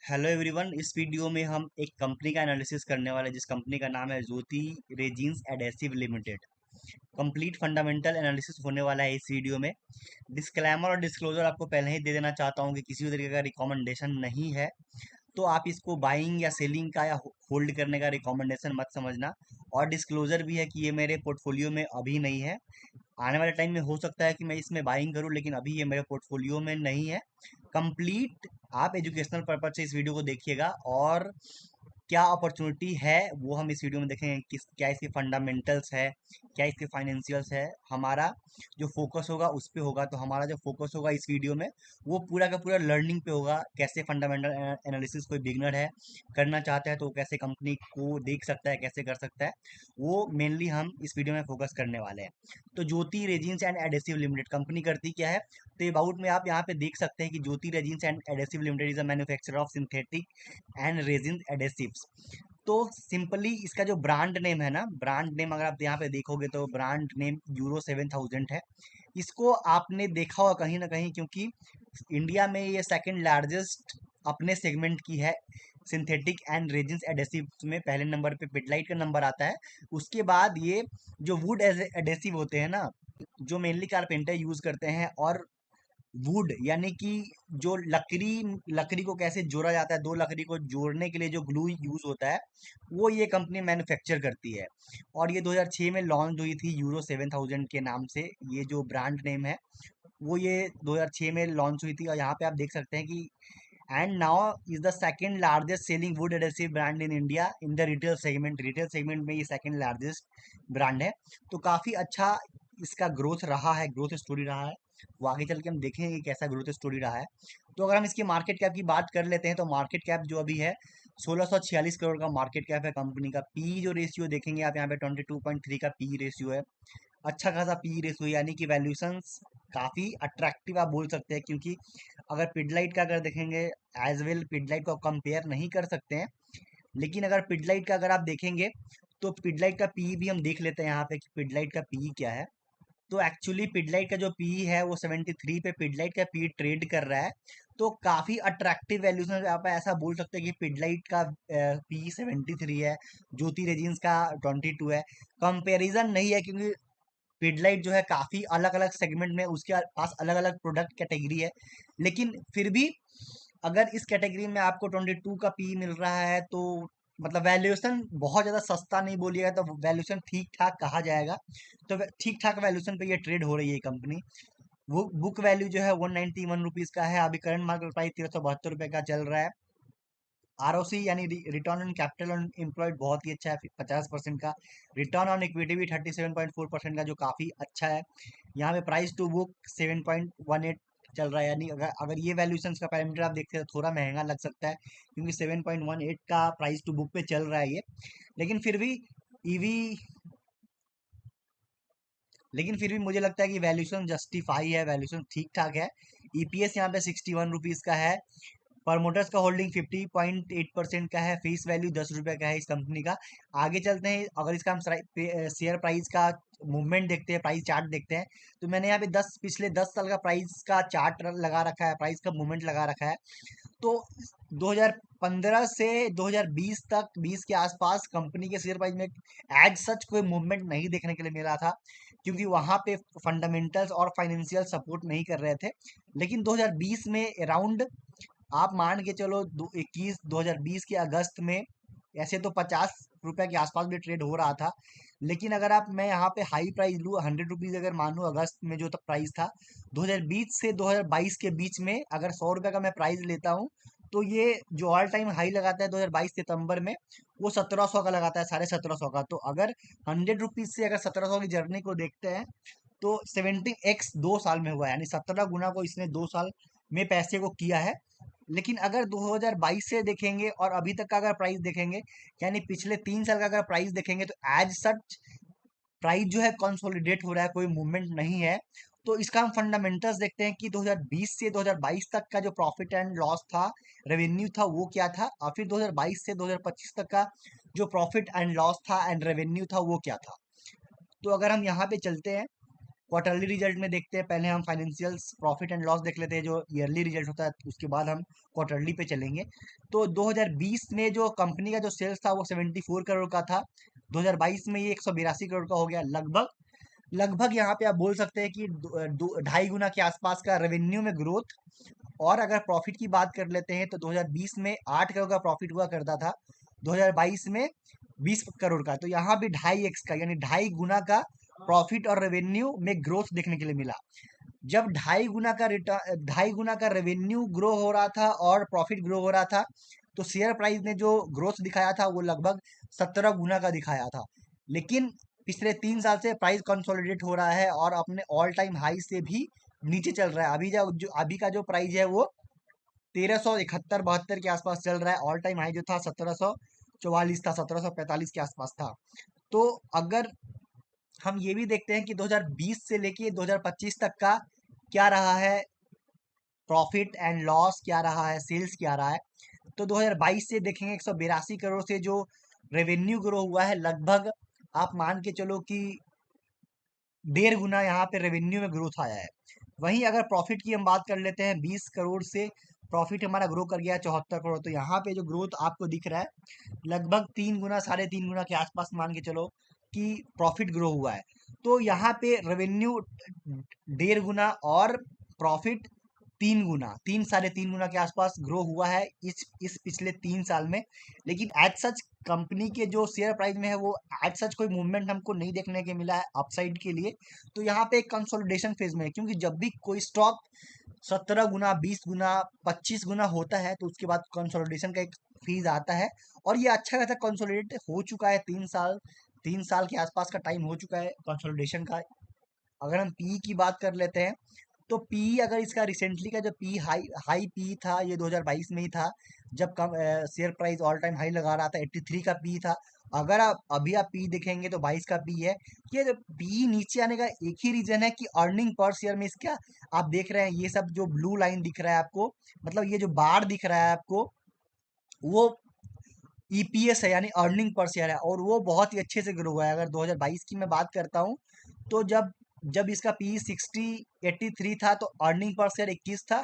Hello everyone. इस video में हम एक कंपनी का एनालिसिस करने वाले हैं जिस कंपनी का नाम है Jyoti resins adhesive limited. Complete fundamental analysis होने वाला है इस वीडियो में। डिस्क्लेमर और डिस्क्लोजर आपको पहले ही दे देना चाहता हूँ कि किसी भी तरीके का रिकमेंडेशन नहीं है, तो आप इसको बाइंग या सेलिंग का या होल्ड करने का रिकमेंडेशन मत समझना। और डिस्क्लोजर भी है कि ये मेरे पोर्टफोलियो में अभी नहीं है। आने वाले टाइम में हो सकता है कि मैं इसमें बाइंग करूं, लेकिन अभी ये मेरे पोर्टफोलियो में नहीं है। कंप्लीट आप एजुकेशनल पर्पज से इस वीडियो को देखिएगा, और क्या अपॉर्चुनिटी है वो हम इस वीडियो में देखेंगे। किस क्या इसके फंडामेंटल्स है, क्या इसके फाइनेंशियल्स है। हमारा जो फोकस होगा उस पे होगा। तो हमारा जो फोकस होगा इस वीडियो में वो पूरा का पूरा लर्निंग पे होगा। कैसे फंडामेंटल एनालिसिस कोई बिगनर है करना चाहता है तो वो कैसे कंपनी को देख सकता है, कैसे कर सकता है, वो मेनली हम इस वीडियो में फोकस करने वाले हैं। तो Jyoti resins and adhesive limited company करती क्या है, तो अबाउट में आप यहाँ पे देख सकते हैं कि Jyoti resins and adhesive limited is a manufacturer of synthetic and resin adhesives. तो सिंपली इसका जो ब्रांड नेम है ना, ब्रांड नेम अगर आप यहाँ पे देखोगे तो ब्रांड नेम यूरो 7000 है। इसको आपने देखा होगा कहीं ना कहीं, क्योंकि इंडिया में ये सेकंड लार्जेस्ट अपने सेगमेंट की है। सिंथेटिक एंड रेजिन्स एडेसिव में पहले नंबर पे पिडलाइट का नंबर आता है। उसके बाद ये जो वुड एडेसिव होते हैं ना, जो मेनली कारपेंटर यूज करते हैं, और वुड यानी कि जो लकड़ी लकड़ी को कैसे जोड़ा जाता है, दो लकड़ी को जोड़ने के लिए जो ग्लू यूज होता है, वो ये कंपनी मैन्युफैक्चर करती है। और ये 2006 में लॉन्च हुई थी यूरो 7000 के नाम से। ये जो ब्रांड नेम है वो ये 2006 में लॉन्च हुई थी। और यहाँ पे आप देख सकते हैं कि and now is the second largest selling would adhesive brand in India in the retail segment. Retail segment में ये सेकंड लार्जेस्ट ब्रांड है। तो काफी अच्छा इसका ग्रोथ रहा है, ग्रोथ स्टोरी रहा है। वो आगे चल के हम देखेंगे कि कैसा ग्रोथ स्टोरी रहा है। तो अगर हम इसकी मार्केट कैप की बात कर लेते हैं तो मार्केट कैप जो अभी है 1646 करोड़ का मार्केट कैप है कंपनी का। पी जो रेशियो देखेंगे आप यहाँ पे 22.3 का पी रेशियो है। अच्छा खासा पी रेशियो, यानी कि वैल्यूशंस काफी अट्रैक्टिव आप बोल सकते हैं। क्योंकि अगर पिडलाइट का अगर देखेंगे, एज वेल पिडलाइट को कंपेयर नहीं कर सकते हैं, लेकिन अगर पिडलाइट का अगर आप देखेंगे तो पिडलाइट का पी भी हम देख लेते हैं यहाँ पे कि पिडलाइट का पी क्या है। तो एक्चुअली पिडलाइट का जो पी है वो 73 पे पिडलाइट का पी ट्रेड कर रहा है। तो काफी अट्रैक्टिव वैल्यूशन आप ऐसा बोल सकते हैं कि पिडलाइट का पी 73 है, ज्योति रेजिन्स का 22 है। कंपैरिजन नहीं है, क्योंकि पिडलाइट जो है काफी अलग अलग सेगमेंट में उसके पास अलग अलग प्रोडक्ट कैटेगरी है। लेकिन फिर भी अगर इस कैटेगरी में आपको 22 का पी मिल रहा है तो मतलब वैल्यूएशन बहुत ज्यादा सस्ता नहीं बोलिएगा, तो वैल्यूएशन ठीक ठाक कहा जाएगा। तो ठीक ठाक वैल्यूएशन पे ये ट्रेड हो रही है कंपनी। वो बुक वैल्यू जो है 191 रुपीज का है। अभी करंट मार्केट प्राइस 1372 रुपए का चल रहा है। आरओसी यानी रिटर्न ऑन कैपिटल एम्प्लॉयड बहुत ही अच्छा है, 50% का। रिटर्न ऑन इक्विटी भी 37.4% का, जो काफी अच्छा है। यहाँ पे प्राइस टू बुक 7.18 चल रहा है। यानी अगर अगर ये वैल्यूशन का पैरामीटर आप देखते हैं तो थोड़ा महंगा लग सकता है, क्योंकि 7.18 का प्राइस टू बुक पे चल रहा है ये। लेकिन फिर भी ईवी लेकिन फिर भी मुझे लगता है कि वैल्यूशन जस्टिफाई है, वैल्यूशन ठीक ठाक है। ईपीएस यहाँ पे 61 रुपीज का है। प्रमोटर्स का होल्डिंग 50.8% का है। फेस वैल्यू 10 रुपए का है इस कंपनी का। आगे चलते हैं, अगर इसका हम शेयर प्राइस का मूवमेंट देखते हैं, प्राइस चार्ट देखते हैं, तो मैंने यहाँ पे पिछले 10 साल का प्राइस का चार्ट लगा रखा है, प्राइस का मूवमेंट लगा रखा है। तो 2015 से 2020 तक, 20 के आसपास कंपनी के शेयर प्राइस में एज सच कोई मूवमेंट नहीं देखने के लिए मिला था, क्योंकि वहां पे फंडामेंटल्स और फाइनेंशियल सपोर्ट नहीं कर रहे थे। लेकिन 2020 में अराउंड आप मान के चलो 2020 के अगस्त में ऐसे तो 50 रुपए के आसपास भी ट्रेड हो रहा था। लेकिन अगर आप मैं यहाँ पे हाई प्राइस लूँ 100 रुपीज, अगर मानू अगस्त में जो प्राइस था 2020 से 2022 के बीच में, अगर 100 रुपए का मैं प्राइस लेता हूँ, तो ये जो ऑल टाइम हाई लगाता है 2022 सितंबर में, वो 1700 का लगाता है, 1750 का। तो अगर 100 रुपीज से अगर 1700 की जर्नी को देखते हैं तो 70x 2 साल में हुआ है, यानी 17 गुना को इसने 2 साल में पैसे को किया है। लेकिन अगर 2022 से देखेंगे और अभी तक का अगर प्राइस देखेंगे, यानी पिछले 3 साल का अगर प्राइस देखेंगे, तो एज सच प्राइस जो है कंसोलिडेट हो रहा है, कोई मूवमेंट नहीं है। तो इसका हम फंडामेंटल्स देखते हैं कि 2020 से 2022 तक का जो प्रॉफिट एंड लॉस था, रेवेन्यू था, वो क्या था, और फिर 2022 से 2025 तक का जो प्रॉफिट एंड लॉस था एंड रेवेन्यू था, वो क्या था। तो अगर हम यहाँ पे चलते हैं क्वार्टरली रिजल्ट में देखते हैं, पहले हम फाइनेंशियल्स प्रॉफिट एंड लॉस देख लेते हैं जो ईयरली रिजल्ट होता है, उसके बाद हम क्वार्टरली पे चलेंगे। तो 2020 में जो कंपनी का जो सेल्स था वो 74 करोड़ का था, 2022 में ये 182 करोड़ का हो गया। लगभग लगभग यहाँ पे आप बोल सकते हैं कि 2.5 गुना के आसपास का रेवेन्यू में ग्रोथ। और अगर प्रॉफिट की बात कर लेते हैं तो 2020 में 8 करोड़ का प्रॉफिट हुआ करता था, 2022 में 20 करोड़ का। तो यहाँ भी 2.5x का यानी 2.5 गुना का प्रॉफिट और रेवेन्यू में ग्रोथ देखने के लिए मिला। जब 2.5 गुना का रिटर्न 2.5 गुना का रेवेन्यू ग्रो हो रहा था और प्रॉफिट ग्रो हो रहा था, तो शेयर प्राइस ने जो ग्रोथ दिखाया था वो लगभग 17 गुना का दिखाया था। लेकिन पिछले 3 साल से प्राइस कंसोलिडेट हो रहा है और अपने ऑल टाइम हाई से भी नीचे चल रहा है। अभी का जो प्राइस है वो 1371-72 के आसपास चल रहा है। ऑल टाइम हाई जो था 1744 था, 1745 के आसपास था। तो अगर हम ये भी देखते हैं कि 2020 से लेके 2025 तक का क्या रहा है प्रॉफिट एंड लॉस, क्या रहा है सेल्स, क्या रहा है, तो 2022 से देखेंगे 182 करोड़ से जो रेवेन्यू ग्रो हुआ है, लगभग आप मान के चलो कि 1.5 गुना यहाँ पे रेवेन्यू में ग्रोथ आया है। वहीं अगर प्रॉफिट की हम बात कर लेते हैं, 20 करोड़ से प्रॉफिट हमारा ग्रो कर गया है 74 करोड़। तो यहाँ पे जो ग्रोथ आपको दिख रहा है लगभग 3 गुना 3.5 गुना के आसपास मान के चलो कि प्रॉफिट ग्रो हुआ है। तो यहाँ पे रेवेन्यू 1.5 गुना और प्रॉफिट 3 गुना, 3-3.5 गुना के आसपास ग्रो हुआ है इस पिछले 3 साल में। लेकिन एज सच कंपनी के जो शेयर प्राइस में है वो एज सच कोई मूवमेंट हमको नहीं देखने के मिला है अपसाइड के लिए। तो यहाँ पे एक कंसोलिडेशन फेज में है, क्योंकि जब भी कोई स्टॉक 17 गुना, 20 गुना, 25 गुना होता है तो उसके बाद कंसोलिडेशन का एक फेज आता है। और ये अच्छा खासा कंसोलिडेट हो चुका है, 3 साल के आसपास का टाइम हो चुका है कंसोलिडेशन का। अगर हम पी की बात कर लेते हैं तो पी अगर इसका रिसेंटली का जो पी हाई हाई पी था ये 2022 में ही था, जब कम share price all time high लगा रहा था, 83 का पी था। अगर आप अभी आप पी देखेंगे तो 22 का पी है। ये जो पी नीचे आने का एक ही रीजन है कि अर्निंग पर शेयर में इसका आप देख रहे हैं, ये सब जो ब्लू लाइन दिख रहा है आपको, मतलब ये जो बार दिख रहा है आपको, वो ईपीएस है यानी अर्निंग पर शेयर है, और वो बहुत ही अच्छे से ग्रो हुआ है। अगर 2022 की मैं बात करता हूँ तो जब जब इसका पी 83 था तो अर्निंग पर शेयर 21 था।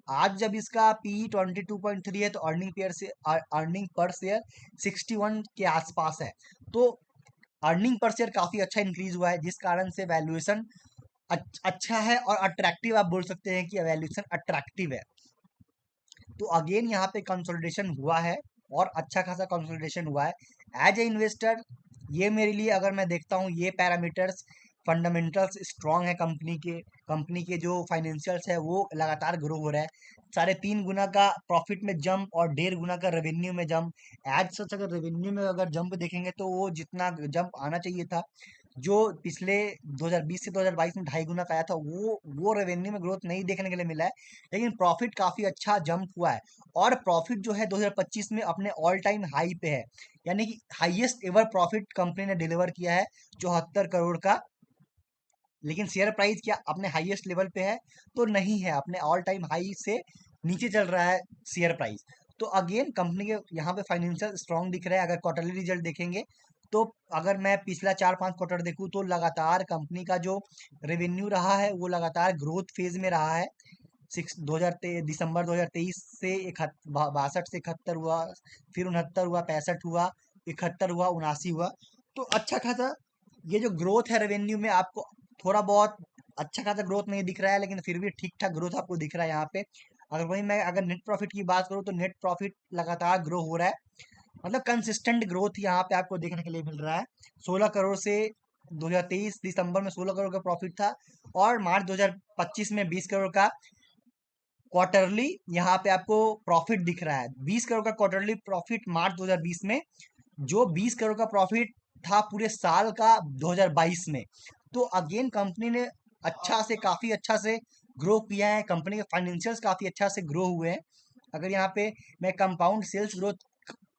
आज जब इसका पी 22.3 है तो अर्निंग पर शेयर 61 के आसपास है। तो अर्निंग पर शेयर काफी अच्छा इंक्रीज हुआ है, जिस कारण से वैल्यूएशन अच्छा है और अट्रैक्टिव, आप बोल सकते हैं कि वैल्यूएशन अट्रैक्टिव है। तो अगेन यहाँ पे कंसोलिडेशन हुआ है और अच्छा खासा कंसोलिडेशन हुआ है। एज ए इन्वेस्टर ये मेरे लिए, अगर मैं देखता हूँ ये पैरामीटर्स फंडामेंटल्स स्ट्रांग है कंपनी के जो फाइनेंशियल्स है वो लगातार ग्रो हो रहा है। 3.5 गुना का प्रॉफिट में जंप और 1.5 गुना का रेवेन्यू में जंप। एज सच अगर रेवेन्यू में अगर जंप देखेंगे तो वो जितना जंप आना चाहिए था, जो पिछले 2020 से 2022 में 2.5 गुना का आया था, वो रेवेन्यू में ग्रोथ नहीं देखने के लिए मिला है। लेकिन प्रॉफिट काफी अच्छा जंप हुआ है, और प्रॉफिट जो है 2025 में अपने ऑल टाइम हाई पे है, यानी कि हाईएस्ट एवर प्रॉफिट कंपनी ने डिलीवर किया है 74 करोड़ का। लेकिन शेयर प्राइस क्या अपने हाईएस्ट लेवल पे है? तो नहीं है, अपने ऑल टाइम हाई से नीचे चल रहा है शेयर प्राइस। तो अगेन कंपनी के यहाँ पे फाइनेंशियल स्ट्रांग दिख रहा है। अगर क्वार्टरली रिजल्ट देखेंगे तो अगर मैं पिछला 4-5 क्वार्टर देखूँ तो लगातार कंपनी का जो रेवेन्यू रहा है वो लगातार ग्रोथ फेज में रहा है। दिसंबर 2023 से 62 से 71 हुआ, फिर 69 हुआ, 65 हुआ, 71 हुआ, 79 हुआ। तो अच्छा खासा ये जो ग्रोथ है रेवेन्यू में आपको थोड़ा बहुत अच्छा खासा ग्रोथ नहीं दिख रहा है, लेकिन फिर भी ठीक ठाक ग्रोथ आपको दिख रहा है यहाँ पे। अगर नेट प्रॉफिट की बात करूँ तो नेट प्रॉफिट लगातार ग्रो हो रहा है, मतलब कंसिस्टेंट ग्रोथ यहाँ पे आपको देखने के लिए मिल रहा है। 16 करोड़ से 2023 दिसंबर में 16 करोड़ का प्रॉफिट था, और मार्च 2025 में 20 करोड़ का क्वार्टरली यहाँ पे आपको प्रॉफिट दिख रहा है। 20 करोड़ का क्वार्टरली प्रॉफिट मार्च 2020 में, जो 20 करोड़ का प्रॉफिट था पूरे साल का 2022 में। तो अगेन कंपनी ने काफी अच्छा से ग्रो किया है, कंपनी के फाइनेंशियल्स काफी अच्छा से ग्रो हुए हैं। अगर यहाँ पे मैं कंपाउंड सेल्स ग्रोथ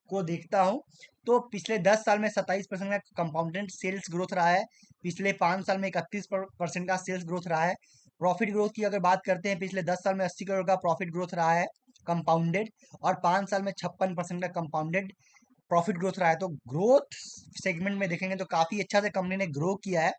को देखता हूँ तो पिछले 10 साल में 27% का कंपाउंडेड सेल्स ग्रोथ रहा है, पिछले 5 साल में 31% का सेल्स ग्रोथ रहा है। प्रॉफिट ग्रोथ की अगर बात करते हैं, पिछले 10 साल में 80 करोड़ का प्रॉफिट ग्रोथ रहा है कंपाउंडेड, और 5 साल में 56% का कंपाउंडेड प्रॉफिट ग्रोथ रहा है। तो ग्रोथ सेगमेंट में देखेंगे तो काफी अच्छा से कंपनी ने ग्रो किया है।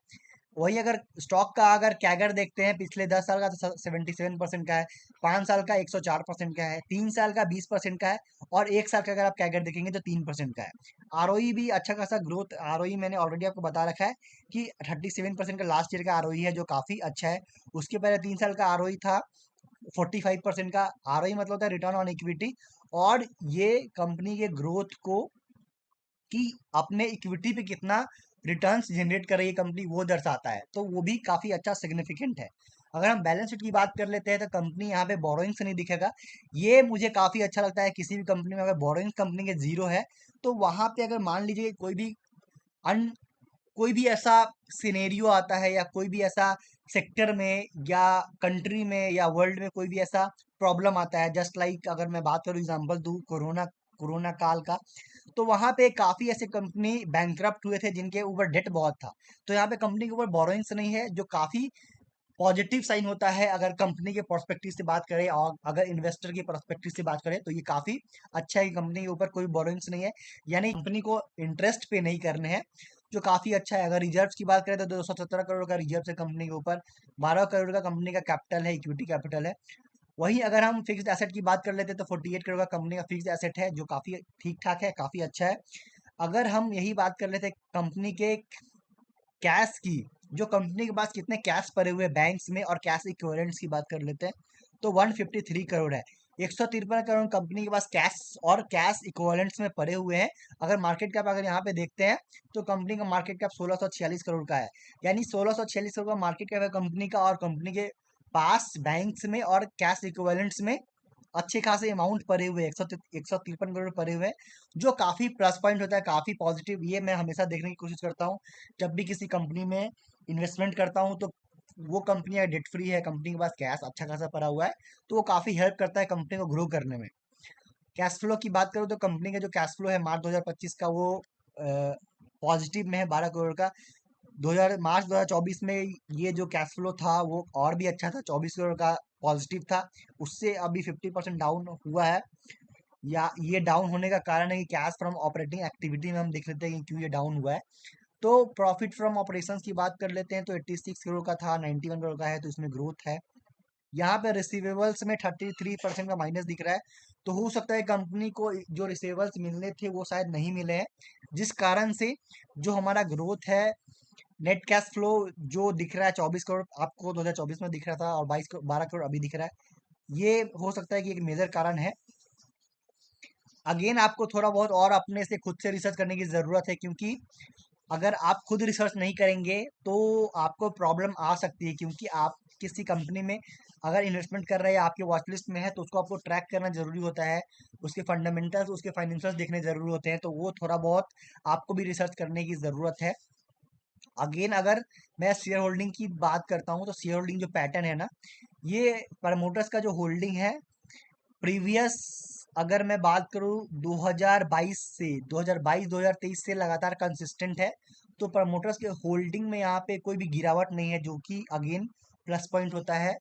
वही अगर स्टॉक का अगर कैगर देखते हैं पिछले 10 साल का तो 77% का है, 5 साल का 104% का है, 3 साल का 20% का है, और 1 साल का अगर आप कैगर देखेंगे तो 3% का है। आरओई भी अच्छा खासा ग्रोथ, आरओई मैंने ऑलरेडी आपको बता रखा है कि 37% का लास्ट ईयर का आरओई है जो काफी अच्छा है। उसके पहले 3 साल का आरओई था 45% का। आरओई मतलब होता है रिटर्न ऑन इक्विटी, और ये कंपनी के ग्रोथ को कि अपने इक्विटी पे कितना रिटर्न्स जनरेट कर रही है कंपनी वो दर्शाता है, तो वो भी काफी अच्छा सिग्निफिकेंट है। अगर हम बैलेंस शीट की बात कर लेते हैं तो कंपनी यहाँ पे बोरोइंग्स नहीं दिखेगा। ये मुझे काफी अच्छा लगता है, किसी भी कंपनी में अगर बोरोइंग्स कंपनी के जीरो है तो वहां पे अगर मान लीजिए अन कोई भी ऐसा सिनेरियो आता है या कोई भी ऐसा सेक्टर में या कंट्री में या वर्ल्ड में कोई भी ऐसा प्रॉब्लम आता है, जस्ट लाइक अगर मैं बात करूँ एग्जांपल दूं कोरोना कोरोना काल का, तो वहां पे काफी ऐसे कंपनी बैंकरप्ट हुए थे जिनके ऊपर डेट बहुत था। तो यहाँ पे कंपनी के ऊपर बोरोइंग्स नहीं है, जो काफी पॉजिटिव साइन होता है। अगर कंपनी के पर्सपेक्टिव से बात करें और अगर इन्वेस्टर के पर्सपेक्टिव से बात करें तो ये काफी अच्छा है कि कंपनी के ऊपर कोई बोरोइंग्स नहीं है, यानी कंपनी को इंटरेस्ट पे नहीं करने हैं, जो काफी अच्छा है। अगर रिजर्व्स की बात करें तो 217 करोड़ का रिजर्व है कंपनी के ऊपर, 12 करोड़ का कंपनी का कैपिटल है, इक्विटी कैपिटल है। वहीं अगर हम फिक्स्ड एसेट की बात कर लेते हैं तो 48 करोड़ का कंपनी का फिक्स्ड एसेट है, जो काफी ठीक ठाक है, काफी अच्छा है। अगर हम यही बात कर लेते हैं कंपनी के कैश की, जो कंपनी के पास कितने कैश पड़े हुए बैंक्स में और कैश इक्विवेलेंट्स की बात कर लेते हैं तो 153 करोड़ है। 153 करोड़ कंपनी के पास कैश और कैश इक्विवेलेंट्स में पड़े हुए हैं। अगर मार्केट कैप अगर यहाँ पे देखते हैं तो कंपनी का मार्केट कैप 1646 करोड़ का है, यानी 1646 करोड़ का मार्केट कैप है कंपनी का, और कंपनी के पास बैंक्स में और कैश इक्विवेलेंट्स में अच्छे खासे अमाउंट पड़े हुए हैं, 153 करोड़ पड़े हुए हैं, जो काफी प्लस पॉइंट होता है, काफी पॉजिटिव। ये मैं हमेशा देखने की कोशिश करता हूँ जब भी किसी कंपनी में इन्वेस्टमेंट करता हूँ, तो वो कंपनी डेट फ्री है, कंपनी के पास कैश अच्छा खासा पड़ा हुआ है, तो वो काफी हेल्प करता है कंपनी को ग्रो करने में। कैश फ्लो की बात करूँ तो कंपनी का जो कैश फ्लो है मार्च 2025 का वो पॉजिटिव में है 12 करोड़ का। 2000 मार्च 2024 में ये जो कैश फ्लो था वो और भी अच्छा था, 24 करोड़ का पॉजिटिव था। उससे अभी 50% डाउन हुआ है, या ये डाउन होने का कारण है कि कैश फ्रॉम ऑपरेटिंग एक्टिविटी में हम देख लेते हैं कि क्यों ये डाउन हुआ है। तो प्रॉफिट फ्रॉम ऑपरेशंस की बात कर लेते हैं तो 86 करोड़ का था, 91 करोड़ का है, तो इसमें ग्रोथ है। यहाँ पे रिसीवेबल्स में 33% का माइनस दिख रहा है, तो हो सकता है कंपनी को जो रिसीवेबल्स मिलने थे वो शायद नहीं मिले हैं, जिस कारण से जो हमारा ग्रोथ है, नेट कैश फ्लो जो दिख रहा है 24 करोड़ आपको 2024 में दिख रहा था और 12 करोड़ अभी दिख रहा है, ये हो सकता है कि एक मेजर कारण है। अगेन आपको थोड़ा बहुत और अपने से खुद से रिसर्च करने की ज़रूरत है, क्योंकि अगर आप खुद रिसर्च नहीं करेंगे तो आपको प्रॉब्लम आ सकती है, क्योंकि आप किसी कंपनी में अगर इन्वेस्टमेंट कर रहे हैं, आपके वॉच लिस्ट में है, तो उसको आपको ट्रैक करना जरूरी होता है, उसके फंडामेंटल्स उसके फाइनेंशियल्स देखने जरूरी होते हैं, तो वो थोड़ा बहुत आपको भी रिसर्च करने की ज़रूरत है। अगेन अगर मैं शेयर होल्डिंग की बात करता हूँ तो शेयर होल्डिंग जो पैटर्न है ना, ये प्रमोटर्स का जो होल्डिंग है प्रीवियस, अगर मैं बात करूँ 2022 से 2023 से लगातार कंसिस्टेंट है, तो प्रमोटर्स के होल्डिंग में यहाँ पे कोई भी गिरावट नहीं है, जो कि अगेन प्लस पॉइंट होता है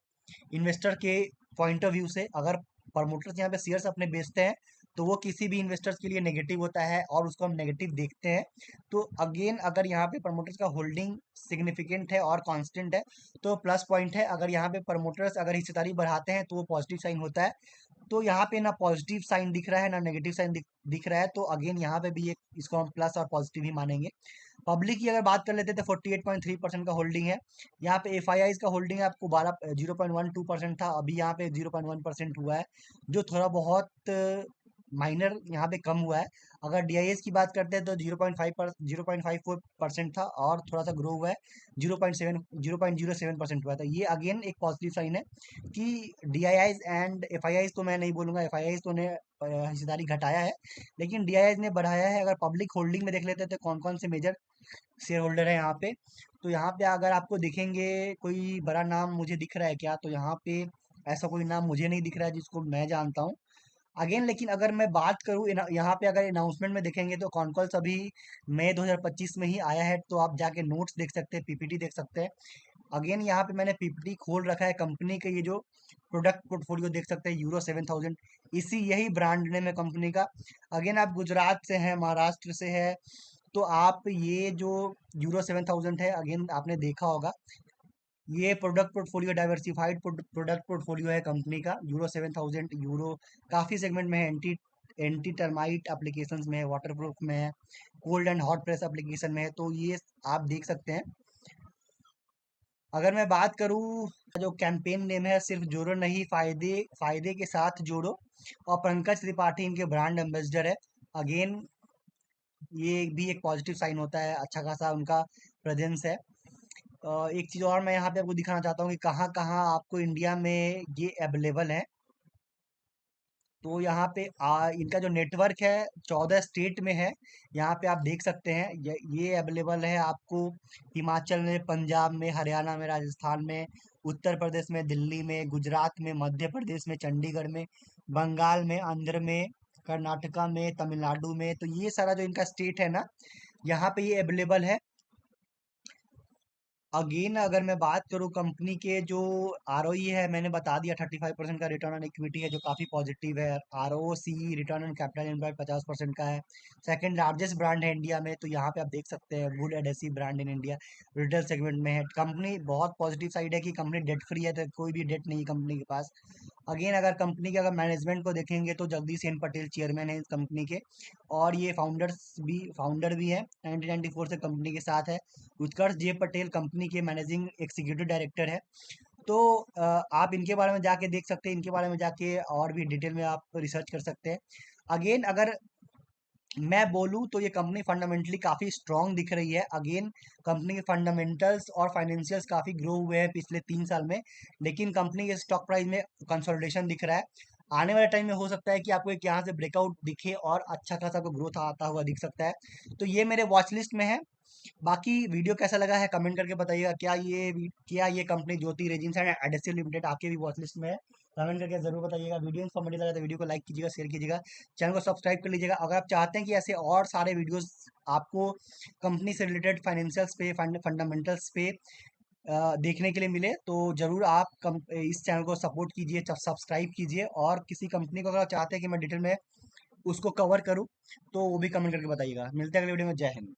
इन्वेस्टर के पॉइंट ऑफ व्यू से। अगर प्रमोटर्स यहाँ पे शेयर्स अपने बेचते हैं तो वो किसी भी इन्वेस्टर्स के लिए नेगेटिव होता है और उसको हम नेगेटिव देखते हैं। तो अगेन अगर यहाँ पे प्रमोटर्स का होल्डिंग सिग्निफिकेंट है और कांस्टेंट है तो प्लस पॉइंट है। अगर यहाँ पे प्रमोटर्स अगर हिस्सेदारी बढ़ाते हैं तो वो पॉजिटिव साइन होता है। तो यहाँ पे ना पॉजिटिव साइन दिख रहा है ना नेगेटिव साइन दिख रहा है, तो अगेन यहाँ पे भी एक इसको हम प्लस और पॉजिटिव ही मानेंगे। पब्लिक की अगर बात कर लेते हैं तो 48.3% का होल्डिंग है। यहाँ पे एफ का होल्डिंग है आपको 0.12% था, अभी यहाँ पे 0.1% हुआ है, जो थोड़ा बहुत माइनर यहाँ पे कम हुआ है। अगर डी की बात करते हैं तो 0.54% था और थोड़ा सा ग्रो हुआ है, 0.07% हुआ था। ये अगेन एक पॉजिटिव साइन है कि डी एंड एफ तो मैं नहीं बोलूंगा, एफ तो ने हिस्सेदारी घटाया है, लेकिन डी ने बढ़ाया है। अगर पब्लिक होल्डिंग में देख लेते हैं तो कौन कौन से मेजर शेयर होल्डर है यहाँ पे, तो यहाँ पे अगर आपको दिखेंगे कोई बड़ा नाम मुझे दिख रहा है क्या, तो यहाँ पे ऐसा कोई नाम मुझे नहीं दिख रहा है जिसको मैं जानता हूँ। अगेन लेकिन अगर मैं बात करूँ यहाँ पे अगर अनाउंसमेंट में देखेंगे तो कॉन्कॉल्स अभी मई 2025 में ही आया है, तो आप जाके नोट्स देख सकते हैं, पीपीटी देख सकते हैं। अगेन यहाँ पे मैंने पीपीटी खोल रखा है कंपनी के, ये जो प्रोडक्ट पोर्टफोलियो देख सकते हैं यूरो 7000, इसी यही ब्रांड नेम है कंपनी का। अगेन आप गुजरात से हैं, महाराष्ट्र से है, तो आप ये जो यूरो 7000 है, अगेन आपने देखा होगा, ये product portfolio diversified product portfolio है कंपनी का। यूरो 7000 यूरो काफ़ी सेगमेंट में है, एंटी टर्माइट एप्लीकेशंस में है, वाटरप्रूफ में है, cold and hot press application में है, तो ये आप देख सकते हैं। अगर मैं बात करूँ, जो कैंपेन नेम है सिर्फ जोड़ो नहीं, फायदे फायदे के साथ जोड़ो, और पंकज त्रिपाठी इनके ब्रांड एम्बेसडर है। अगेन ये भी एक पॉजिटिव साइन होता है, अच्छा खासा उनका प्रेजेंस है। एक चीज़ और मैं यहाँ पे आपको दिखाना चाहता हूँ कि कहाँ कहाँ आपको इंडिया में ये अवेलेबल है। तो यहाँ पे इनका जो नेटवर्क है 14 स्टेट में है। यहाँ पे आप देख सकते हैं, ये अवेलेबल है आपको हिमाचल में, पंजाब में, हरियाणा में, राजस्थान में, उत्तर प्रदेश में, दिल्ली में, गुजरात में, मध्य प्रदेश में, चंडीगढ़ में, बंगाल में, आंध्र में, कर्नाटका में, तमिलनाडु में। तो ये सारा जो इनका स्टेट है ना, यहाँ पे ये अवेलेबल है। अगेन अगर मैं बात करूँ कंपनी के जो आरओई है, मैंने बता दिया 35% का रिटर्न ऑन इक्विटी है, जो काफ़ी पॉजिटिव है। ROC return on capital employed 50% का है। सेकंड लार्जेस्ट ब्रांड है इंडिया में, तो यहाँ पे आप देख सकते हैं would adhesive brand in India, retail segment में है। कंपनी बहुत पॉजिटिव साइड है कि कंपनी डेट फ्री है, तो कोई भी डेट नहीं है कंपनी के पास। अगेन अगर कंपनी के अगर मैनेजमेंट को देखेंगे तो जगदीश सेन पटेल चेयरमैन है इस कंपनी के, और ये फाउंडर भी है, 1994 से कंपनी के साथ है। उत्कर्ष जे पटेल कंपनी के मैनेजिंग एग्जीक्यूटिव डायरेक्टर है। तो आप इनके बारे में जाके देख सकते हैं, इनके बारे में जाके और भी डिटेल में आप रिसर्च कर सकते हैं। अगेन अगर मैं बोलूँ तो ये कंपनी फंडामेंटली काफ़ी स्ट्रांग दिख रही है। अगेन कंपनी के फंडामेंटल्स और फाइनेंशियल्स काफ़ी ग्रो हुए हैं पिछले 3 साल में, लेकिन कंपनी के स्टॉक प्राइस में कंसोलिडेशन दिख रहा है। आने वाले टाइम में हो सकता है कि आपको एक यहाँ से ब्रेकआउट दिखे और अच्छा खासा आपको ग्रोथ आता हुआ दिख सकता है। तो ये मेरे वॉच लिस्ट में है। बाकी वीडियो कैसा लगा है कमेंट करके बताइएगा। क्या ये company Jyoti resins and adhesive limited आपके भी वॉच लिस्ट में है? कमेंट करके जरूर बताइएगा। वीडियो इन्फॉर्मेटिव लगा तो वीडियो को लाइक कीजिएगा, शेयर कीजिएगा, चैनल को सब्सक्राइब कर लीजिएगा। अगर आप चाहते हैं कि ऐसे और सारे वीडियोस आपको कंपनी से रिलेटेड फाइनेंशियल्स पे, फंडामेंटल्स पे देखने के लिए मिले, तो जरूर आप इस चैनल को सपोर्ट कीजिए, सब्सक्राइब कीजिए। और किसी कंपनी को अगर आप चाहते हैं कि मैं डिटेल में उसको कवर करूँ, तो वो भी कमेंट करके बताइएगा। मिलते हैं अगले वीडियो में। जय हिंद।